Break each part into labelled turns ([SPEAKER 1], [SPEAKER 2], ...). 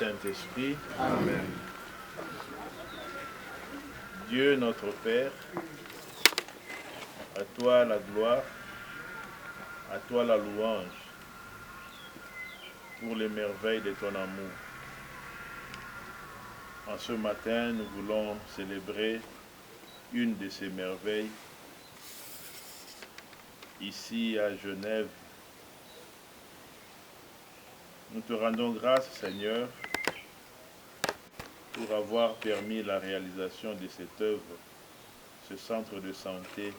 [SPEAKER 1] Saint-Esprit.
[SPEAKER 2] Amen.
[SPEAKER 1] Dieu notre Père, à toi la gloire, à toi la louange, pour les merveilles de ton amour. En ce matin, nous voulons célébrer une de ces merveilles ici à Genève. Nous te rendons grâce, Seigneur, pour avoir permis la réalisation de cette œuvre, ce centre de santé.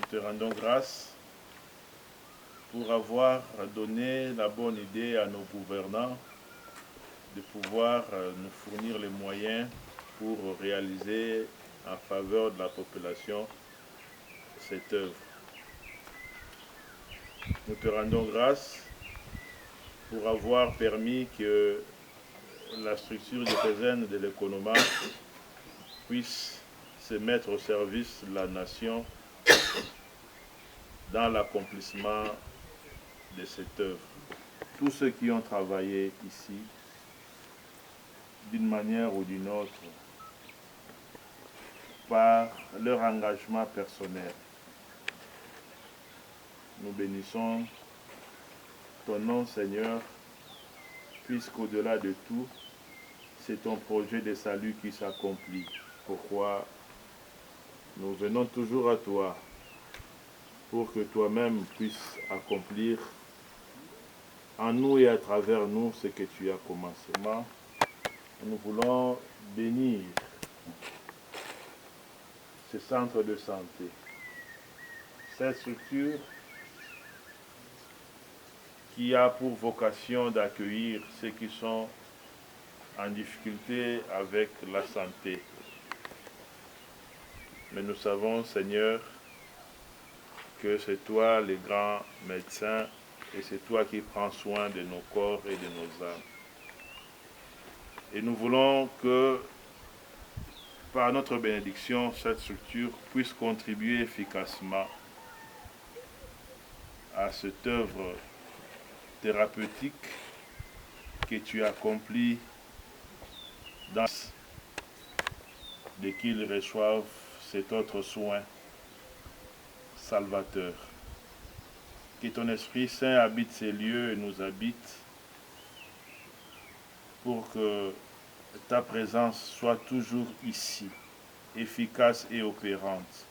[SPEAKER 1] Nous te rendons grâce pour avoir donné la bonne idée à nos gouvernants de pouvoir nous fournir les moyens pour réaliser en faveur de la population cette œuvre. Nous te rendons grâce pour avoir permis que la structure diocésaine de l'Economa puisse se mettre au service de la nation dans l'accomplissement de cette œuvre. Tous ceux qui ont travaillé ici, d'une manière ou d'une autre, par leur engagement personnel, nous bénissons ton nom, Seigneur, puisqu'au-delà de tout, c'est ton projet de salut qui s'accomplit. Pourquoi nous venons toujours à toi pour que toi-même puisses accomplir en nous et à travers nous ce que tu as commencé. Nous voulons bénir ce centre de santé, cette structure qui a pour vocation d'accueillir ceux qui sont en difficulté avec la santé. Mais nous savons, Seigneur, que c'est toi le grand médecin et c'est toi qui prends soin de nos corps et de nos âmes. Et nous voulons que, par notre bénédiction, cette structure puisse contribuer efficacement à cette œuvre thérapeutique que tu accomplis dès qu'ils reçoivent cet autre soin salvateur. Que ton Esprit Saint habite ces lieux et nous habite pour que ta présence soit toujours ici, efficace et opérante.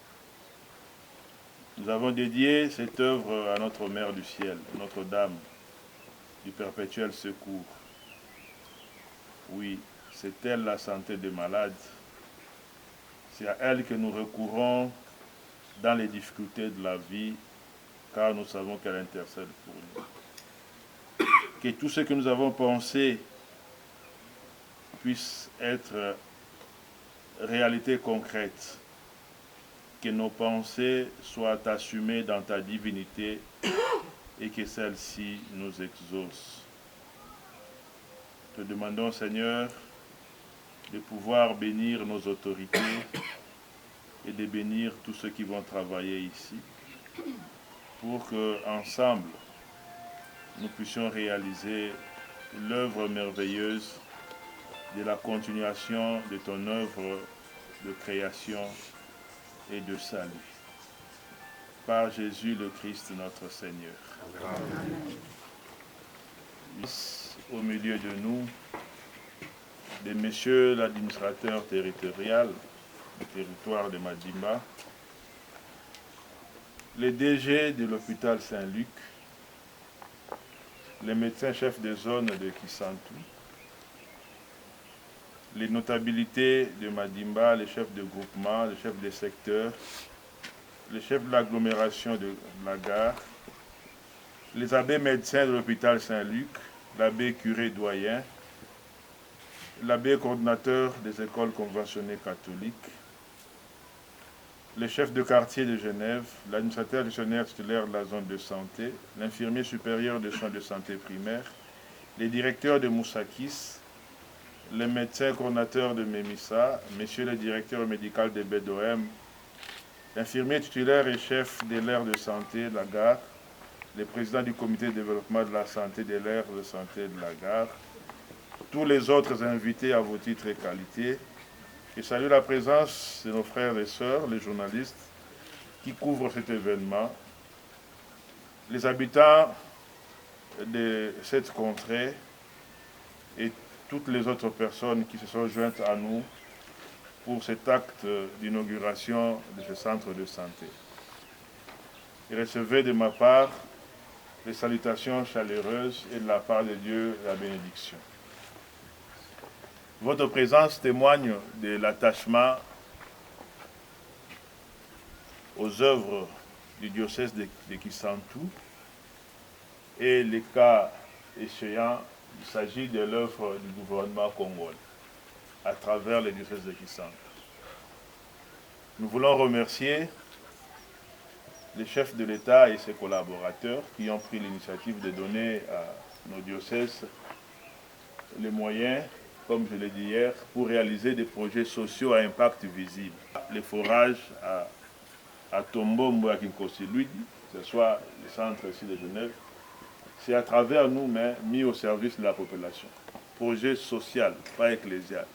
[SPEAKER 1] Nous avons dédié cette œuvre à notre Mère du Ciel, Notre-Dame du Perpétuel Secours. Oui, c'est elle la santé des malades. C'est à elle que nous recourons dans les difficultés de la vie, car nous savons qu'elle intercède pour nous. Que tout ce que nous avons pensé puisse être réalité concrète. Que nos pensées soient assumées dans ta divinité et que celle-ci nous exauce. Te demandons, Seigneur, de pouvoir bénir nos autorités et de bénir tous ceux qui vont travailler ici, pour que ensemble nous puissions réaliser l'œuvre merveilleuse de la continuation de ton œuvre de création et de salut. Par Jésus le Christ notre Seigneur. Amen. Au milieu de nous, de Monsieur l'administrateur territorial du territoire de Madimba, les DG de l'hôpital Saint-Luc, les médecins chefs de zone de Kisantu, les notabilités de Madimba, les chefs de groupement, les chefs de secteur, les chefs de l'agglomération de la gare, les abbés médecins de l'hôpital Saint-Luc, l'abbé curé doyen, l'abbé coordinateur des écoles conventionnées catholiques, les chefs de quartier de Genève, l'administrateur gestionnaire titulaire de la zone de santé, l'infirmier supérieur de soins de santé primaire, les directeurs de Moussakis, les médecins coordinateurs de Mémissa, messieurs le directeur médical de BDOM, l'infirmier titulaire et chef de l'aire de santé, la gare, les présidents du comité de développement de la santé de l'air, de santé de la gare, tous les autres invités à vos titres et qualités. Je salue la présence de nos frères et sœurs, les journalistes, qui couvrent cet événement, les habitants de cette contrée et toutes les autres personnes qui se sont jointes à nous pour cet acte d'inauguration de ce centre de santé. Et recevez de ma part les salutations chaleureuses et de la part de Dieu la bénédiction. Votre présence témoigne de l'attachement aux œuvres du diocèse de Kisantu et les cas échéants, il s'agit de l'œuvre du gouvernement congolais à travers le diocèse de Kisantu. Nous voulons remercier les chefs de l'État et ses collaborateurs qui ont pris l'initiative de donner à nos diocèses les moyens, comme je l'ai dit hier, pour réaliser des projets sociaux à impact visible. Les forages à Tombombo, à Kinkosi-Luidi, que ce soit le centre ici de Genève, c'est à travers nous, mais mis au service de la population. Projet social, pas ecclésial.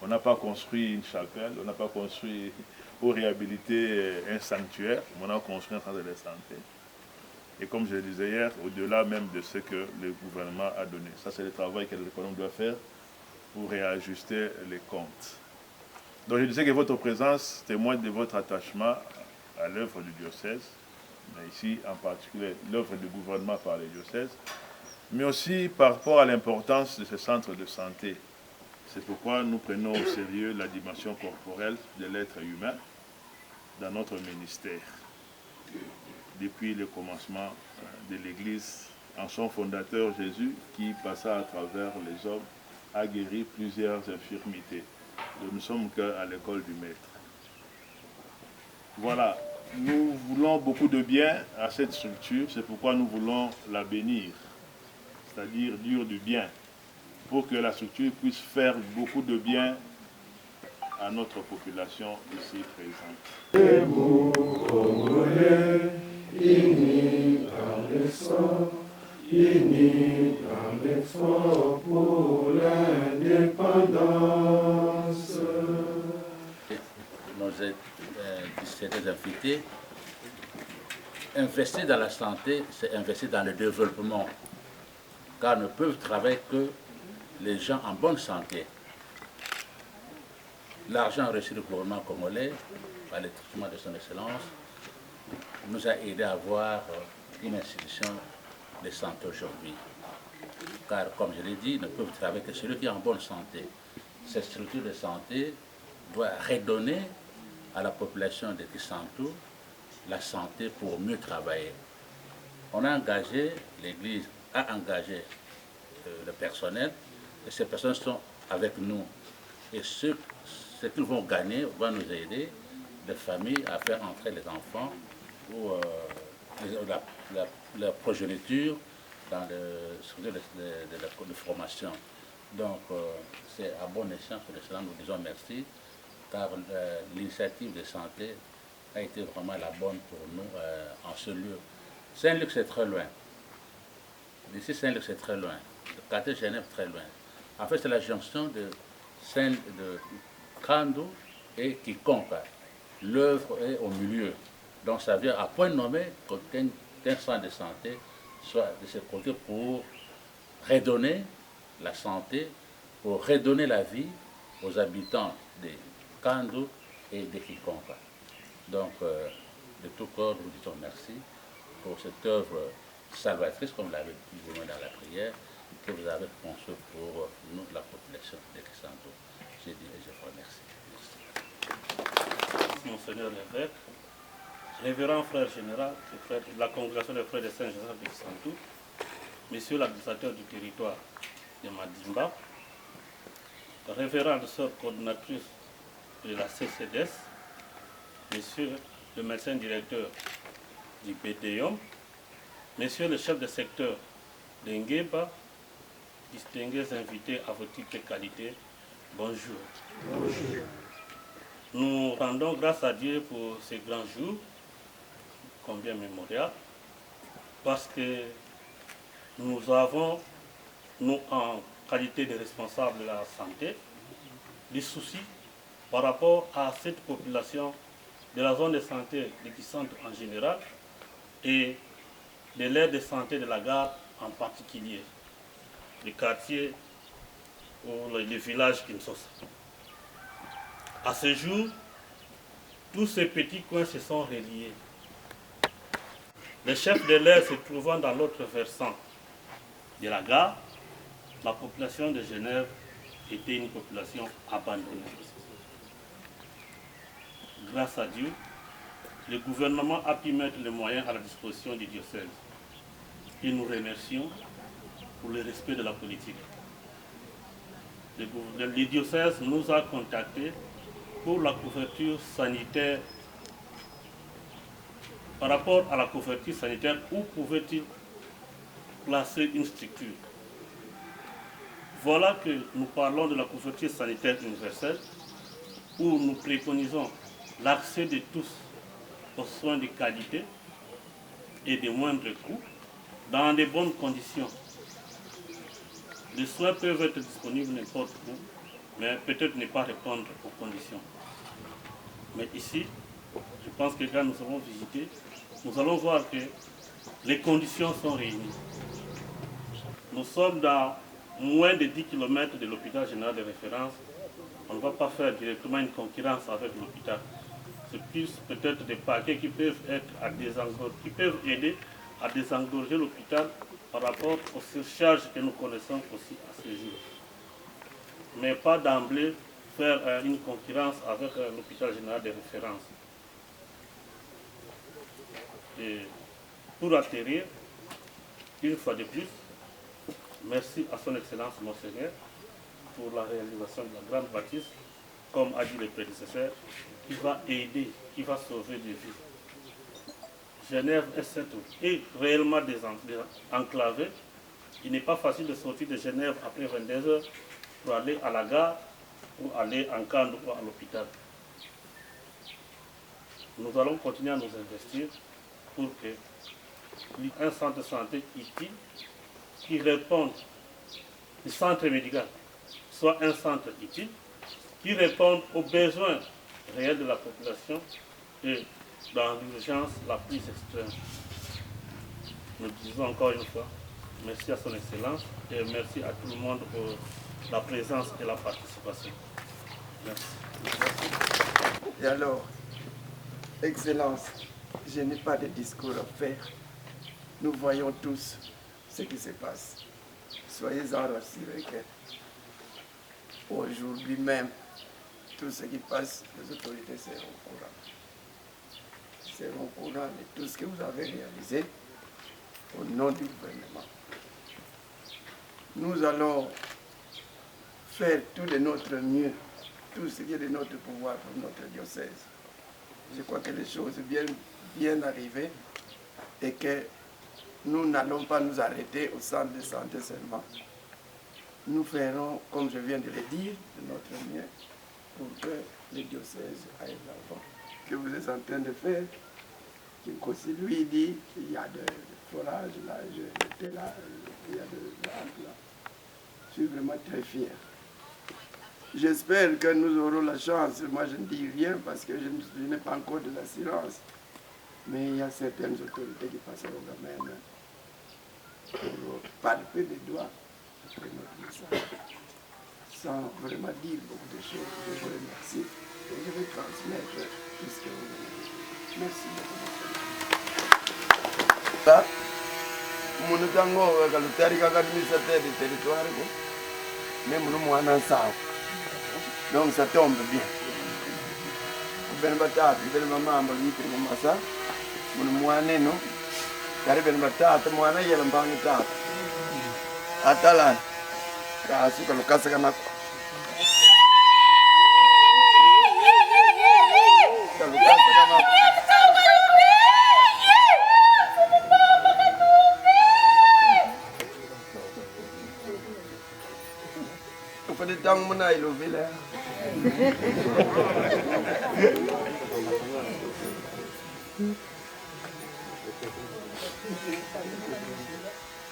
[SPEAKER 1] On n'a pas construit une chapelle, on n'a pas construit pour réhabiliter un sanctuaire, on a construit un centre de santé. Et comme je le disais hier, au-delà même de ce que le gouvernement a donné. Ça, c'est le travail que l'économie doit faire pour réajuster les comptes. Donc je disais que votre présence témoigne de votre attachement à l'œuvre du diocèse, mais ici en particulier l'œuvre du gouvernement par les diocèses, mais aussi par rapport à l'importance de ce centre de santé. C'est pourquoi nous prenons au sérieux la dimension corporelle de l'être humain dans notre ministère. Depuis le commencement de l'Église, en son fondateur Jésus, qui passa à travers les hommes, a guéri plusieurs infirmités. Donc nous sommes qu'à l'école du Maître. Voilà, nous voulons beaucoup de bien à cette structure, c'est pourquoi nous voulons la bénir, c'est-à-dire dire du bien, pour que la structure puisse faire beaucoup de bien à notre population ici présente.
[SPEAKER 2] Debout, Congolais, unis dans l'effort, unis dans l'effort pour l'indépendance.
[SPEAKER 3] Nos distingués invités, investir dans la santé, c'est investir dans le développement, car ne peuvent travailler que les gens en bonne santé. L'argent reçu du gouvernement congolais par le traitement de son excellence nous a aidé à avoir une institution de santé aujourd'hui. Car, comme je l'ai dit, ne peuvent travailler que celui qui est en bonne santé. Cette structure de santé doit redonner à la population de Kisantu la santé pour mieux travailler. On a engagé, l'Église a engagé le personnel, et ces personnes sont avec nous. Et ce qu'ils vont gagner va nous aider, les familles, à faire entrer les enfants ou la progéniture dans le structure de formation. Donc, c'est à bon escient que cela nous disons merci, car l'initiative de santé a été vraiment la bonne pour nous en ce lieu. Saint-Luc, c'est très loin. D'ici, Saint-Luc, c'est très loin. Le quartier Genève, très loin. En fait, c'est la jonction de Kandou et Kikonka. L'œuvre est au milieu. Donc, ça vient à point nommé qu'un centre de santé soit de ce côté pour redonner la santé, pour redonner la vie aux habitants de Kandou et de Kikonka. Donc, de tout cœur, nous disons merci pour cette œuvre salvatrice, comme l'avez dit vous-même dans la prière, que vous avez conçue pour nous, la population de Kisantu. Je dis et je vous remercie. Merci.
[SPEAKER 4] Monseigneur l'évêque, révérend frère général de la congrégation des frères de Saint-Joseph de Kisantu, monsieur l'administrateur du territoire de Madimba, révérende sœur coordinatrice de la CCDS, monsieur le médecin directeur du BDIOM, monsieur le chef de secteur de Ngeba, distingués invités à vos titres et qualités, bonjour. Bonjour. Nous rendons grâce à Dieu pour ces grands jours, combien mémorial. parce que nous avons, nous en qualité de responsables de la santé, des soucis par rapport à cette population de la zone de santé de Kisantu en général et de l'aire de santé de la gare en particulier, les quartiers ou les villages Kinshasa. À ce jour, tous ces petits coins se sont reliés. Les chefs de l'aire se trouvant dans l'autre versant de la gare, la population de Genève était une population abandonnée. Grâce à Dieu, le gouvernement a pu mettre les moyens à la disposition du diocèse. Et nous remercions pour le respect de la politique. Le diocèse nous a contactés pour la couverture sanitaire. Par rapport à la couverture sanitaire, où pouvait-il placer une structure? Voilà que nous parlons de la couverture sanitaire universelle, où nous préconisons l'accès de tous aux soins de qualité et de moindre coût, dans de bonnes conditions. Les soins peuvent être disponibles n'importe où, mais peut-être ne pas répondre aux conditions. Mais ici, je pense que quand nous avons visité, nous allons voir que les conditions sont réunies. Nous sommes dans moins de 10 km de l'hôpital général de référence. On ne va pas faire directement une concurrence avec l'hôpital. C'est plus peut-être des paquets qui peuvent être à qui peuvent aider à désengorger l'hôpital par rapport aux surcharges que nous connaissons aussi à ce jour. Mais pas d'emblée faire une concurrence avec l'hôpital général de référence. Et pour atterrir, une fois de plus, merci à son Excellence Monseigneur pour la réalisation de la grande bâtisse, comme a dit le prédécesseur, qui va aider, qui va sauver des vies. Genève est réellement enclavée. Il n'est pas facile de sortir de Genève après 22 heures pour aller à la gare, pour aller en camp ou à l'hôpital. Nous allons continuer à nous investir pour qu'un centre de santé utile qui réponde, le centre médical, soit un centre utile qui réponde aux besoins réels de la population et dans l'urgence la plus extrême. Nous disons encore une fois, merci à son Excellence et merci à tout le monde pour la présence et la participation. Merci.
[SPEAKER 5] Et alors, Excellence, je n'ai pas de discours à faire. Nous voyons tous ce qui se passe. Soyez-en rassurés qu'aujourd'hui même, tout ce qui passe, les autorités seront au courant. Seront au courant de tout ce que vous avez réalisé au nom du gouvernement. Nous allons faire tout de notre mieux, tout ce qui est de notre pouvoir pour notre diocèse. Je crois que les choses viennent bien arriver et que nous n'allons pas nous arrêter au centre de santé seulement. Nous ferons, comme je viens de le dire, de notre mieux pour que le diocèse aille de l'avant. Que vous êtes en train de faire, que lui dit qu'il y a de forage là, j'étais là, il y a de l'arbre là. Je suis vraiment très fier. J'espère que nous aurons la chance, moi je ne dis rien parce que je n'ai pas encore de l'assurance, mais il y a certaines autorités qui passeront quand même pour palper des doigts après notre message, sans vraiment dire beaucoup de choses. Je vous remercie et je vais transmettre tout ce que vous avez dit. Merci beaucoup. Ça, mon tango, quand le territoire administrateur du territoire, même nous, moi, on ça. Donc ça tombe bien. Ben batata, ben maman, ben massa, mon moine non. Car ben batata, moine y a un banc de table. Atala, car ce que le casse à ma. Faut des temps mon aïe levé là.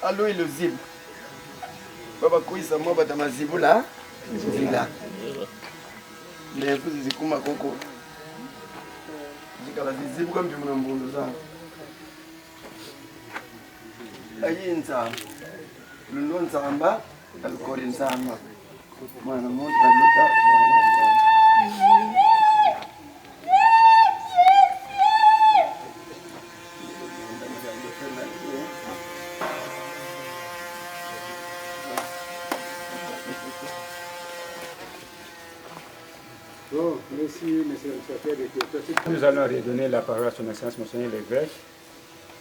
[SPEAKER 5] Allo ilo zibu. Baba kuisa mwa bata mazibu la zila. Ndefu zikuma koko. Zikala zizibu kwa mjumuna mbundu zangu. Ayi nzamba. Luno nzamba. Alukori nzamba. Mwana mwote aluta.
[SPEAKER 6] Bon, merci, monsieur le secrétaire de culture. Nous allons redonner la parole à son excellence, monseigneur l'évêque.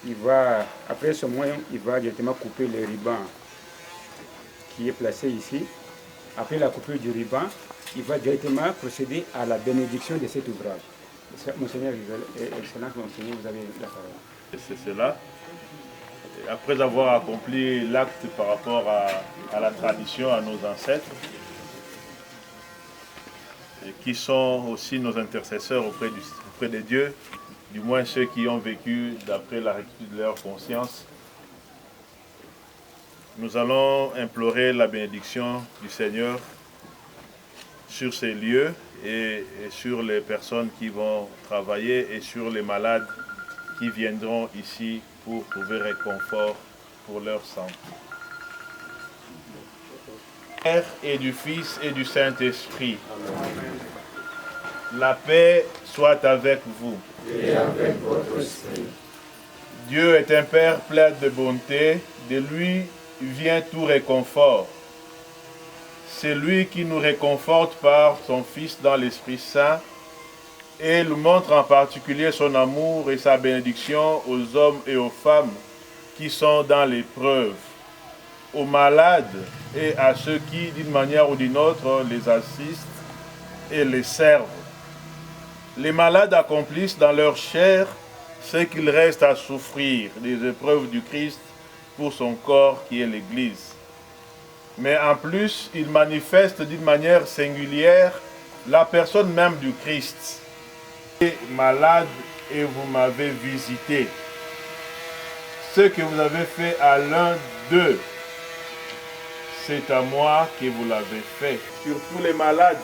[SPEAKER 6] Il va, après ce moyen, il va directement couper le ruban qui est placé ici. Après la coupure du ruban, il va directement procéder à la bénédiction de cet ouvrage. Monseigneur, excellence, monseigneur, vous avez la parole.
[SPEAKER 1] C'est cela. Après avoir accompli l'acte par rapport à la tradition, à nos ancêtres, et qui sont aussi nos intercesseurs auprès de Dieu, du moins ceux qui ont vécu d'après la rectitude de leur conscience, nous allons implorer la bénédiction du Seigneur sur ces lieux et sur les personnes qui vont travailler et sur les malades qui viendront ici pour trouver réconfort pour leur santé. Père et du Fils et du Saint-Esprit. La paix soit avec vous.
[SPEAKER 2] Et avec votre esprit.
[SPEAKER 1] Dieu est un Père plein de bonté, de lui vient tout réconfort. C'est lui qui nous réconforte par son Fils dans l'Esprit Saint et nous montre en particulier son amour et sa bénédiction aux hommes et aux femmes qui sont dans l'épreuve, aux malades et à ceux qui, d'une manière ou d'une autre, les assistent et les servent. Les malades accomplissent dans leur chair ce qu'il reste à souffrir des épreuves du Christ pour son corps qui est l'Église. Mais en plus, ils manifestent d'une manière singulière la personne même du Christ. Malade et vous m'avez visité. Ce que vous avez fait à l'un d'eux, c'est à moi que vous l'avez fait. Sur tous les malades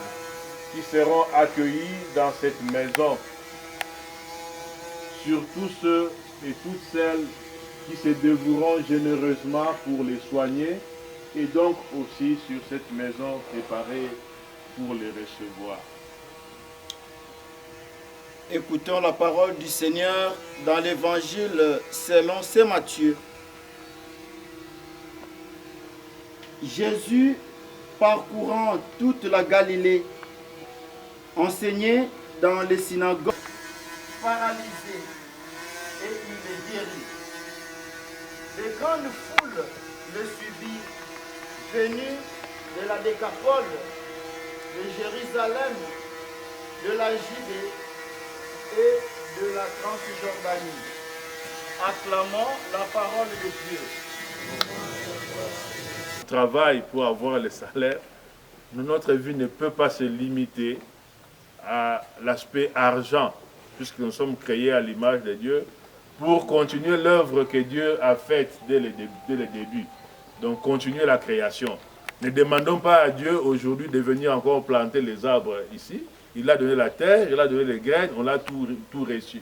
[SPEAKER 1] qui seront accueillis dans cette maison, sur tous ceux et toutes celles qui se dévoueront généreusement pour les soigner, et donc aussi sur cette maison préparée pour les recevoir.
[SPEAKER 7] Écoutons la parole du Seigneur dans l'évangile selon saint Matthieu. Jésus, parcourant toute la Galilée, enseignait dans les synagogues, paralysés, et il les guérit. De grandes foules le suivirent, venus de la Décapole, de Jérusalem, de la Judée et de la Transjordanie, acclamant la parole de Dieu.
[SPEAKER 1] Travail pour avoir le salaire, notre vie ne peut pas se limiter à l'aspect argent, puisque nous sommes créés à l'image de Dieu, pour continuer l'œuvre que Dieu a faite dès le début. Donc continuer la création. Ne demandons pas à Dieu aujourd'hui de venir encore planter les arbres ici. Il a donné la terre, il a donné les graines, on a tout reçu.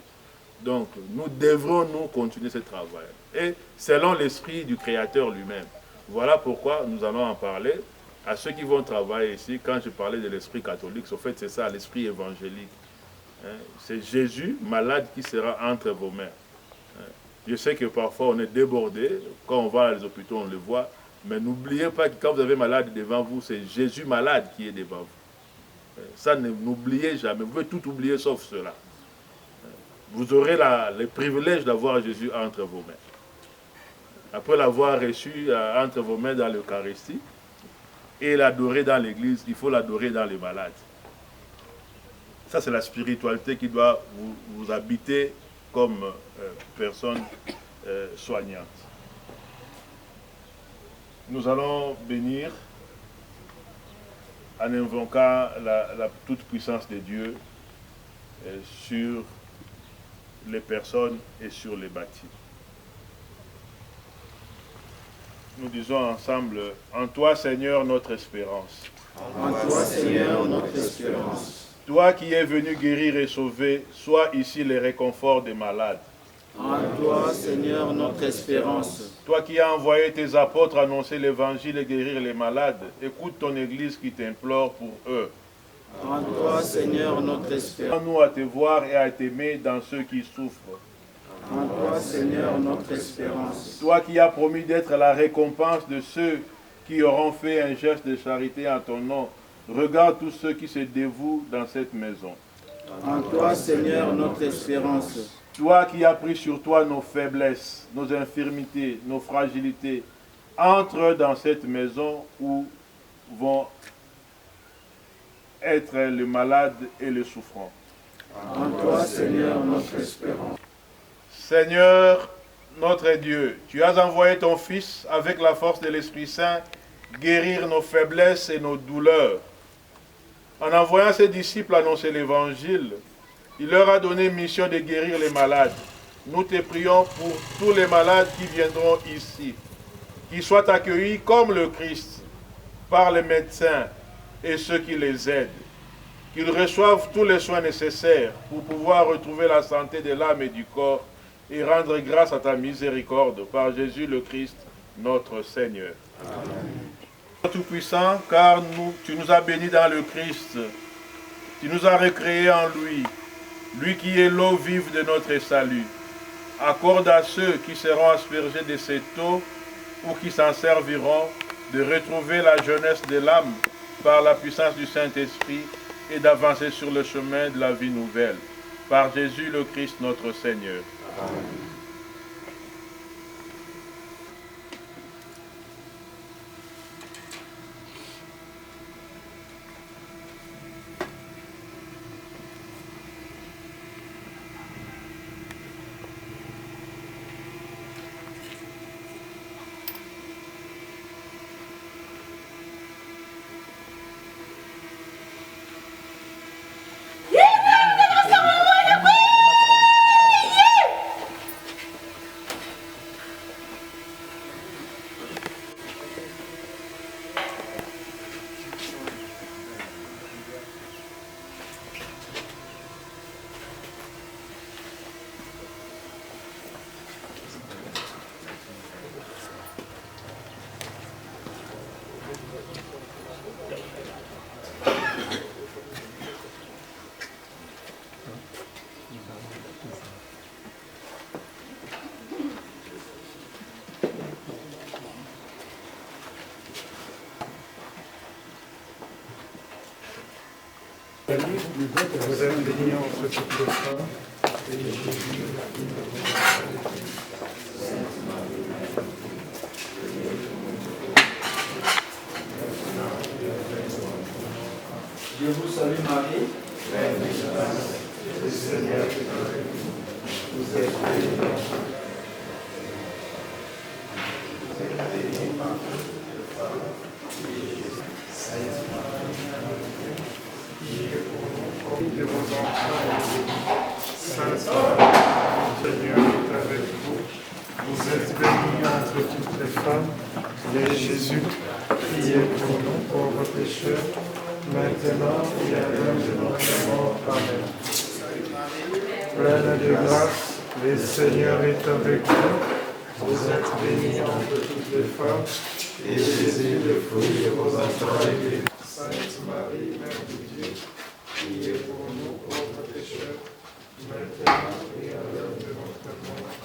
[SPEAKER 1] Donc nous devrons nous continuer ce travail. Et selon l'esprit du Créateur lui-même. Voilà pourquoi nous allons en parler à ceux qui vont travailler ici. Quand je parlais de l'esprit catholique, en fait c'est ça, l'esprit évangélique. C'est Jésus malade qui sera entre vos mains. Je sais que parfois on est débordé, quand on va à les hôpitaux on le voit, mais n'oubliez pas que quand vous avez malade devant vous, c'est Jésus malade qui est devant vous. Ça, n'oubliez jamais, vous pouvez tout oublier sauf cela. Vous aurez le privilège d'avoir Jésus entre vos mains. Après l'avoir reçu entre vos mains dans l'Eucharistie et l'adorer dans l'église, il faut l'adorer dans les malades. Ça, c'est la spiritualité qui doit vous habiter comme personne soignante. Nous allons bénir en invoquant la toute puissance de Dieu sur les personnes et sur les bâtis. Nous disons ensemble, en toi Seigneur notre espérance.
[SPEAKER 7] En toi, Seigneur, notre espérance.
[SPEAKER 1] Toi qui es venu guérir et sauver, sois ici le réconfort des malades.
[SPEAKER 7] En toi, Seigneur, notre espérance.
[SPEAKER 1] Toi qui as envoyé tes apôtres annoncer l'évangile et guérir les malades, écoute ton Église qui t'implore pour eux.
[SPEAKER 7] En toi, Seigneur, notre espérance.
[SPEAKER 1] Nous à te voir et à t'aimer dans ceux qui souffrent.
[SPEAKER 7] En toi, Seigneur, notre espérance.
[SPEAKER 1] Toi qui as promis d'être la récompense de ceux qui auront fait un geste de charité en ton nom, regarde tous ceux qui se dévouent dans cette maison.
[SPEAKER 7] En toi, Seigneur, notre espérance.
[SPEAKER 1] Toi qui as pris sur toi nos faiblesses, nos infirmités, nos fragilités, entre dans cette maison où vont être les malades et les souffrants.
[SPEAKER 7] En toi, Seigneur, notre espérance.
[SPEAKER 1] Seigneur, notre Dieu, tu as envoyé ton Fils avec la force de l'Esprit Saint guérir nos faiblesses et nos douleurs. En envoyant ses disciples annoncer l'Évangile, il leur a donné mission de guérir les malades. Nous te prions pour tous les malades qui viendront ici, qu'ils soient accueillis comme le Christ par les médecins et ceux qui les aident, qu'ils reçoivent tous les soins nécessaires pour pouvoir retrouver la santé de l'âme et du corps et rendre grâce à ta miséricorde par Jésus le Christ, notre Seigneur. Amen. Tout-Puissant, car tu nous as bénis dans le Christ, tu nous as recréés en lui, lui qui est l'eau vive de notre salut. Accorde à ceux qui seront aspergés de cette eau ou qui s'en serviront de retrouver la jeunesse de l'âme par la puissance du Saint-Esprit et d'avancer sur le chemin de la vie nouvelle. Par Jésus le Christ notre Seigneur. Amen.
[SPEAKER 2] Vous êtes bénie entre toutes les femmes, et Jésus,
[SPEAKER 7] Je vous salue Marie,
[SPEAKER 2] pleine de grâce, le Seigneur est avec vous. Vous êtes bénie entre toutes les femmes, et Jésus, Sainte Marie, priez pour nous, de vos enfants. Sainte Marie, le Seigneur est avec vous. Vous êtes bénie entre toutes les femmes, et Jésus, priez pour nous pauvres pécheurs, maintenant et à l'heure de notre mort. Amen. Pleine de grâce, le Seigneur est avec vous. Vous êtes bénie entre toutes les femmes, et Jésus, le fruit de vos entrailles. Sainte Marie, Mère de Dieu, priez pour nous pauvres pécheurs, maintenant et à l'heure de notre mort.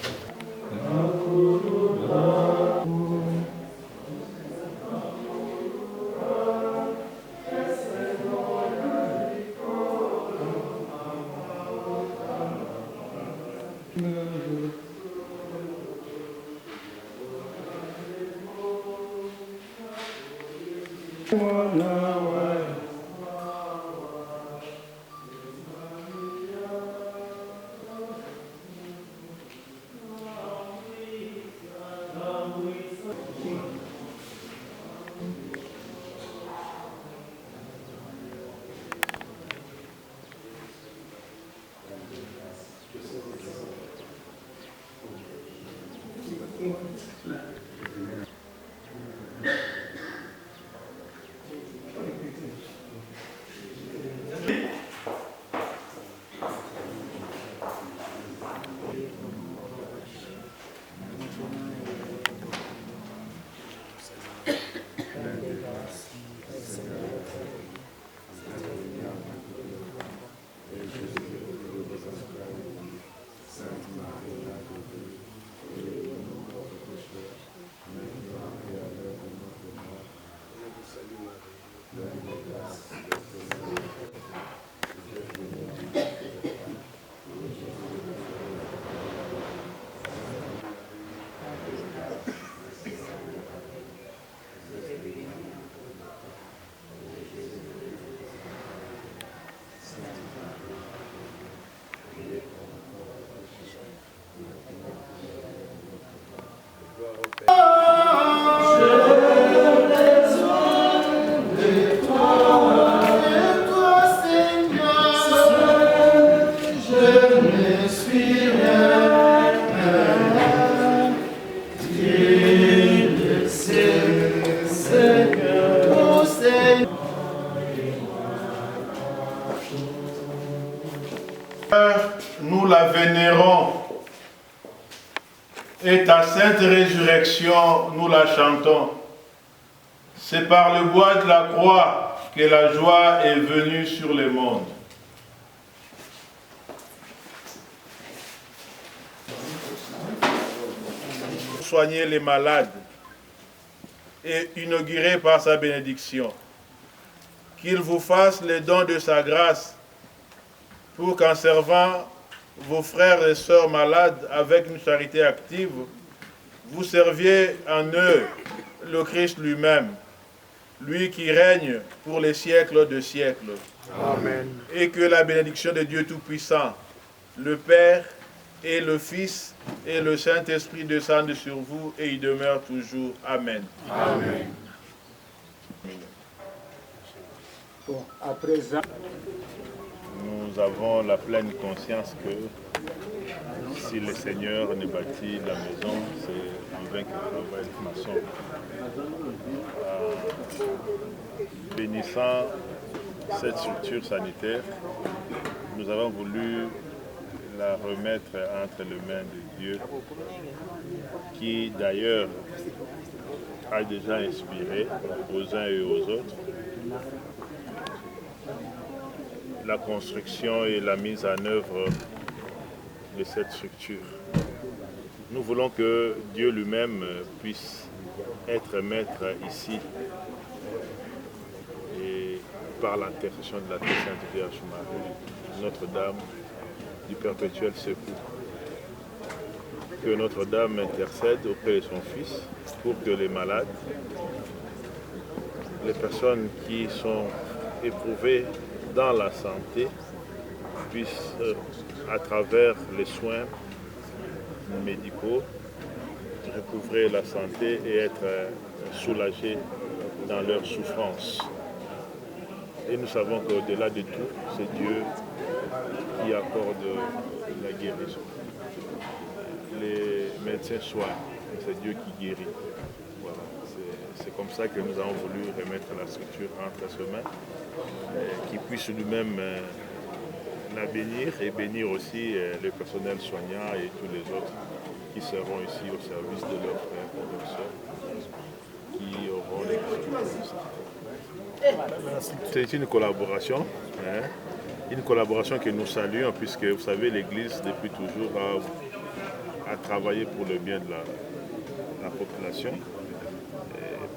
[SPEAKER 1] Nous la vénérons et ta sainte résurrection, nous la chantons. C'est par le bois de la croix que la joie est venue sur le monde. Soignez les malades et inaugurez par sa bénédiction. Qu'il vous fasse les dons de sa grâce pour qu'en servant vos frères et sœurs malades avec une charité active, vous serviez en eux le Christ lui-même, lui qui règne pour les siècles de siècles.
[SPEAKER 2] Amen.
[SPEAKER 1] Et que la bénédiction de Dieu Tout-Puissant, le Père et le Fils et le Saint-Esprit descendent sur vous et y demeurent toujours. Amen.
[SPEAKER 2] Amen.
[SPEAKER 6] Bon, à présent,
[SPEAKER 1] nous avons la pleine conscience que si le Seigneur ne bâtit la maison, c'est en vain que travaille le maçon. Bénissant cette structure sanitaire, nous avons voulu la remettre entre les mains de Dieu, qui d'ailleurs a déjà inspiré aux uns et aux autres la construction et la mise en œuvre de cette structure. Nous voulons que Dieu lui-même puisse être maître ici et par l'intercession de la très sainte Vierge Marie, Notre-Dame du perpétuel secours. Que Notre-Dame intercède auprès de son Fils pour que les malades, les personnes qui sont éprouvées dans la santé puissent, à travers les soins médicaux, recouvrer la santé et être soulagés dans leur souffrance. Et nous savons qu'au-delà de tout, c'est Dieu qui accorde la guérison. Les médecins soignent, c'est Dieu qui guérit. Voilà. C'est comme ça que nous avons voulu remettre la structure entre ses mains, qui puisse lui-même la bénir et bénir aussi le personnel soignant et tous les autres qui seront ici au service de leurs frères et leurs sœurs, qui auront les besoins. C'est une collaboration, que nous saluons, puisque vous savez, l'Église depuis toujours a travaillé pour le bien de la population,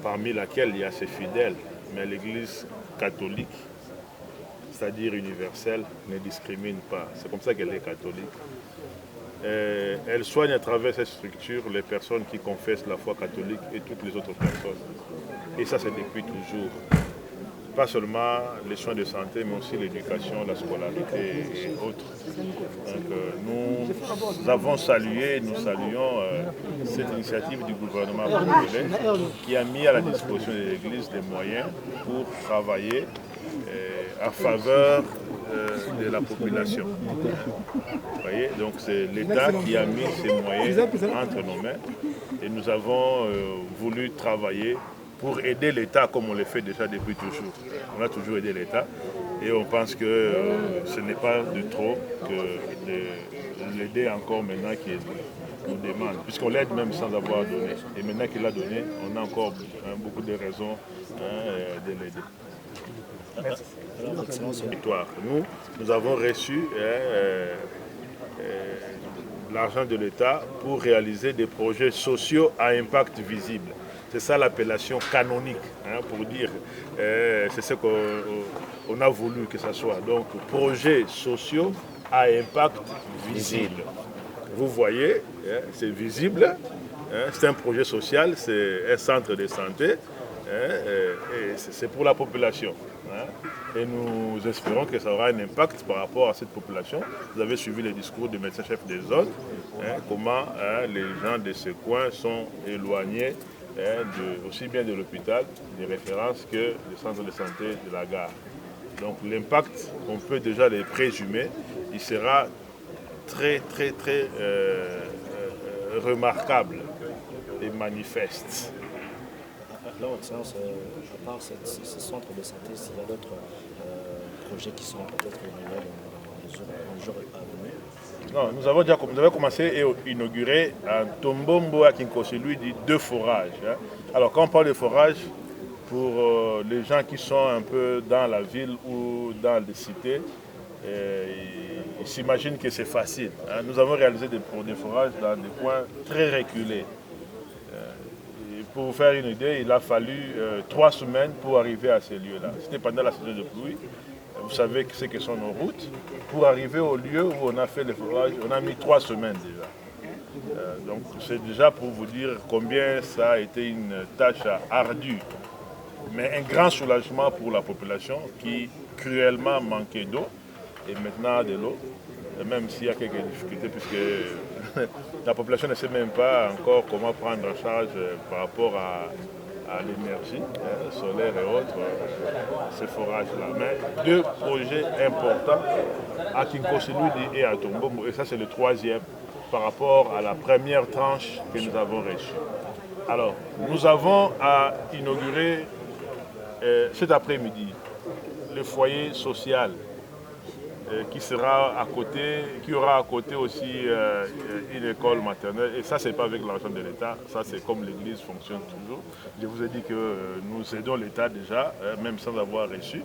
[SPEAKER 1] parmi laquelle il y a ses fidèles, mais l'Église catholique, c'est-à-dire universelle, ne discrimine pas. C'est comme ça qu'elle est catholique. Elle soigne à travers cette structure les personnes qui confessent la foi catholique et toutes les autres personnes. Et ça, c'est depuis toujours. Pas seulement les soins de santé, mais aussi l'éducation, la scolarité et autres. Donc, nous avons salué, nous saluons cette initiative du gouvernement burkinabé qui a mis à la disposition de l'Église des moyens pour travailler en faveur de la population. Vous voyez, donc c'est l'État qui a mis ces moyens entre nos mains et nous avons voulu travailler pour aider l'État comme on le fait déjà depuis toujours. On a toujours aidé l'État et on pense que ce n'est pas de trop que de l'aider encore maintenant nous demande, puisqu'on l'aide même sans avoir donné. Et maintenant qu'il a donné, on a encore beaucoup de raisons de l'aider. Nous avons reçu l'argent de l'État pour réaliser des projets sociaux à impact visible. C'est ça l'appellation canonique, pour dire, c'est ce qu'on a voulu que ça soit. Donc, projets sociaux à impact visible. Vous voyez, c'est visible, c'est un projet social, c'est un centre de santé, et c'est pour la population. Et nous espérons que ça aura un impact par rapport à cette population. Vous avez suivi les discours du médecin-chef des zones, comment les gens de ce coin sont éloignés aussi bien de l'hôpital, des références, que du centre de santé de la gare. Donc l'impact, on peut déjà le présumer, il sera très remarquable et manifeste.
[SPEAKER 8] Là, en séance, à part ce centre de santé, s'il y a d'autres projets qui sont peut-être dans les jours à venir.
[SPEAKER 1] Non, nous avons commencé et inauguré un Tombombo à Kinko, celui dit 2 forages. Alors quand on parle de forages, pour les gens qui sont un peu dans la ville ou dans les cités, ils s'imaginent que c'est facile. Nous avons réalisé des forages dans des coins très reculés. Pour vous faire une idée, il a fallu 3 semaines pour arriver à ces lieux-là. C'était pendant la saison de pluie. Vous savez ce que sont nos routes. Pour arriver au lieu où on a fait les forages, on a mis 3 semaines déjà. Donc c'est déjà pour vous dire combien ça a été une tâche ardue. Mais un grand soulagement pour la population qui cruellement manquait d'eau et maintenant de l'eau. Même s'il y a quelques difficultés, puisque la population ne sait même pas encore comment prendre en charge par rapport à l'énergie solaire et autres, ces forages-là. Mais 2 projets importants à Kinkosiludi et à Tombombo, et ça c'est le 3e par rapport à la première tranche que nous avons reçue. Alors, nous avons à inaugurer cet après-midi le foyer social qui sera à côté, qui aura à côté aussi une école maternelle. Et ça, c'est pas avec l'argent de l'État, ça c'est comme l'Église fonctionne toujours. Je vous ai dit que nous aidons l'État déjà, même sans avoir reçu.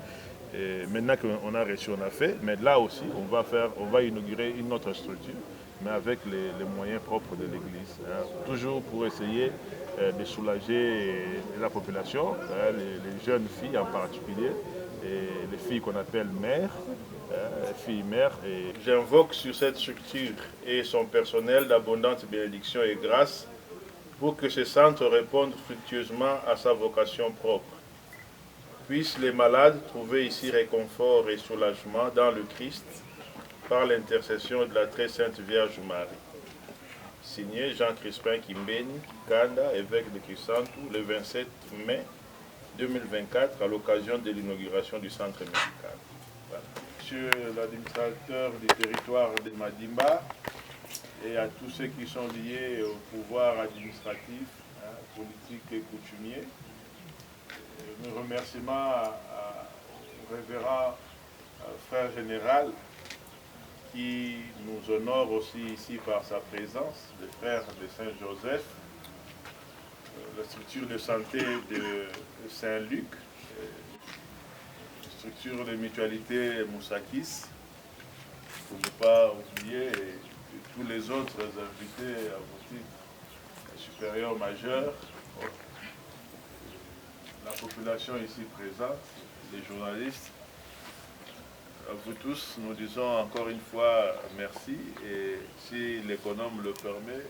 [SPEAKER 1] Et maintenant qu'on a reçu, on a fait. Mais là aussi, on va inaugurer une autre structure, mais avec les moyens propres de l'Église. Toujours pour essayer de soulager la population, les jeunes filles en particulier, et les filles qu'on appelle mères. Filles-mères. Et j'invoque sur cette structure et son personnel d'abondantes bénédictions et grâces pour que ce centre réponde fructueusement à sa vocation propre. Puissent les malades trouver ici réconfort et soulagement dans le Christ par l'intercession de la très sainte Vierge Marie. Signé Jean Crispin Kimbeni, Kanda, évêque de Kisantu, le 27 mai 2024 à l'occasion de l'inauguration du centre médical. Voilà. Monsieur l'administrateur du territoire de Madimba et à tous ceux qui sont liés au pouvoir administratif, politique et coutumier. Mes remerciements au révérend frère général qui nous honore aussi ici par sa présence, le frère de Saint-Joseph, la structure de santé de Saint-Luc, structure de mutualité Moussakis, pour ne pas oublier, et tous les autres invités à vos titres supérieurs majeurs, la population ici présente, les journalistes. À vous tous, nous disons encore une fois merci, et si l'économe le permet,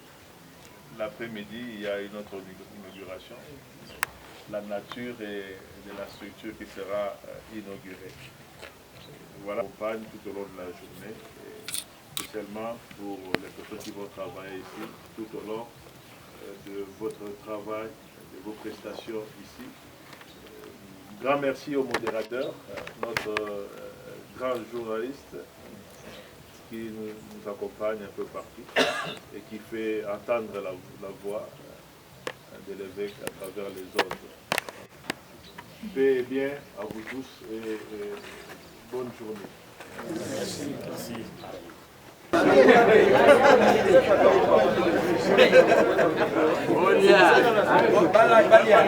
[SPEAKER 1] l'après-midi, il y a une autre inauguration, la nature et de la structure qui sera inaugurée. Voilà, on accompagne tout au long de la journée, et spécialement pour les personnes qui vont travailler ici, tout au long de votre travail, de vos prestations ici. Grand merci au modérateur, notre grand journaliste qui nous accompagne un peu partout et qui fait entendre la voix de l'évêque à travers les autres. Paix et bien à vous tous et bonne journée.
[SPEAKER 4] Merci.
[SPEAKER 9] Balia.